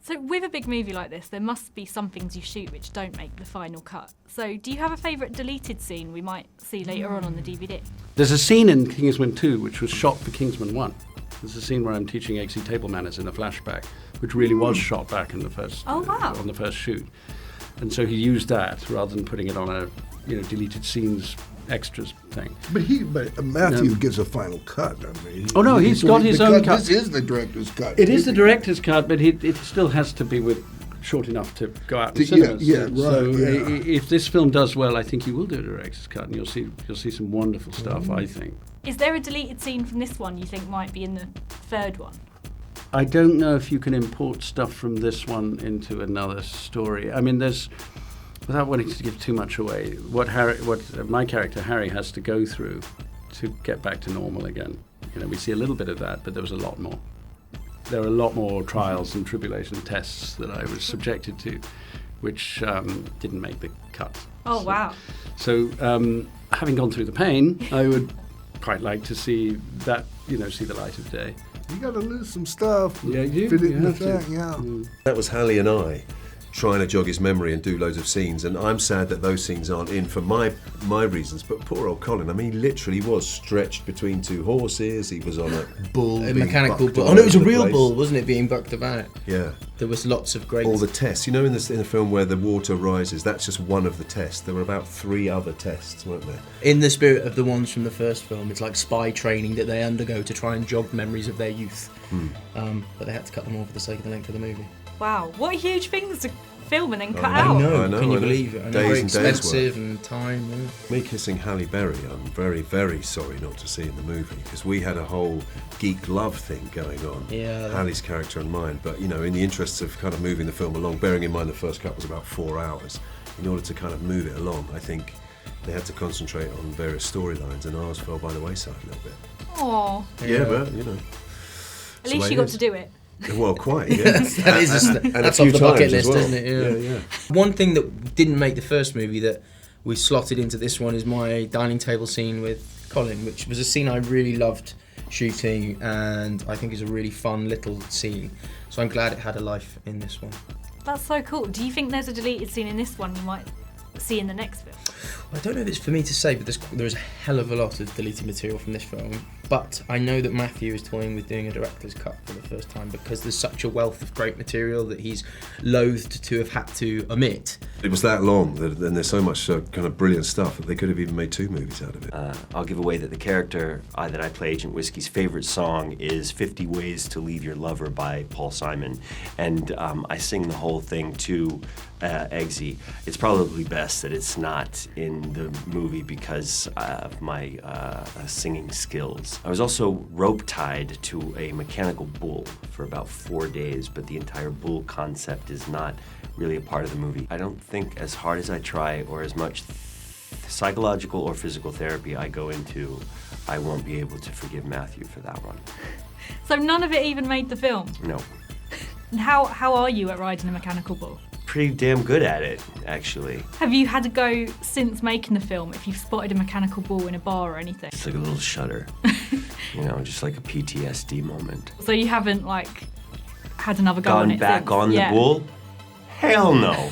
So with a big movie like this, there must be some things you shoot which don't make the final cut. So do you have a favourite deleted scene we might see later on the DVD? There's a scene in Kingsman 2 which was shot for Kingsman 1. There's a scene where I'm teaching Eggsy table manners in a flashback, which really was shot back in the first on the first shoot. And so he used that rather than putting it on a deleted scenes extras thing. But Matthew gives a final cut. I mean, oh no, he's got his own cut. This is the director's cut. It is the director's cut, but it still has to be short enough to go out in cinemas. If this film does well, I think he will do a director's cut, and you'll see some wonderful stuff. I think. Is there a deleted scene from this one you think might be in the third one? I don't know if you can import stuff from this one into another story. I mean, without wanting to give too much away, what my character Harry has to go through to get back to normal again. We see a little bit of that, but there was a lot more. There are a lot more trials and tribulation tests that I was subjected to, which didn't make the cut. Oh, wow. So having gone through the pain, I would quite like to see that, see the light of day. You got to lose some stuff. Yeah, you fit it in have the to. thing, yeah. That was Halle and I trying to jog his memory and do loads of scenes, and I'm sad that those scenes aren't in for my reasons, but poor old Colin, I mean, he literally was stretched between two horses, he was on a bull, a mechanical bull. Oh no, it was a real bull, wasn't it, being bucked about? Yeah. There was lots of great... All the tests, in the film where the water rises, that's just one of the tests. There were about 3 other tests, weren't there? In the spirit of the ones from the first film, it's like spy training that they undergo to try and jog memories of their youth. But they had to cut them all for the sake of the length of the movie. Wow, what huge things to film and then cut out. I know. Can you believe it? I know. Days Very and days expensive work. and time. Yeah. Me kissing Halle Berry, I'm very, very sorry not to see in the movie, because we had a whole geek love thing going on. Yeah. Halle's character and mine, but in the interests of kind of moving the film along, bearing in mind the first cut was about 4 hours, in order to kind of move it along, I think they had to concentrate on various storylines, and ours fell by the wayside a little bit. Aww. Yeah, but At least you got to do it. Well, quite, yeah. That's off the bucket list, isn't it? Yeah. One thing that didn't make the first movie that we slotted into this one is my dining table scene with Colin, which was a scene I really loved shooting, and I think is a really fun little scene. So I'm glad it had a life in this one. That's so cool. Do you think there's a deleted scene in this one you might see in the next film? I don't know if it's for me to say, but there's a hell of a lot of deleted material from this film. But I know that Matthew is toying with doing a director's cut for the first time, because there's such a wealth of great material that he's loathed to have had to omit. It was that long, and there's so much kind of brilliant stuff that they could have even made 2 movies out of it. I'll give away that the character that I play, Agent Whiskey's favorite song is 50 Ways to Leave Your Lover by Paul Simon. And I sing the whole thing to Eggsy. It's probably best that it's not in the movie because of my singing skills. I was also rope tied to a mechanical bull for about 4 days, but the entire bull concept is not really a part of the movie. I don't think as hard as I try or as much psychological or physical therapy I go into, I won't be able to forgive Matthew for that one. So none of it even made the film? No. And how are you at riding a mechanical bull? Pretty damn good at it, actually. Have you had to go since making the film if you've spotted a mechanical bull in a bar or anything? It's like a little shudder. Just like a PTSD moment. So you haven't, had another go on it Gone back since? on the bull? Hell no.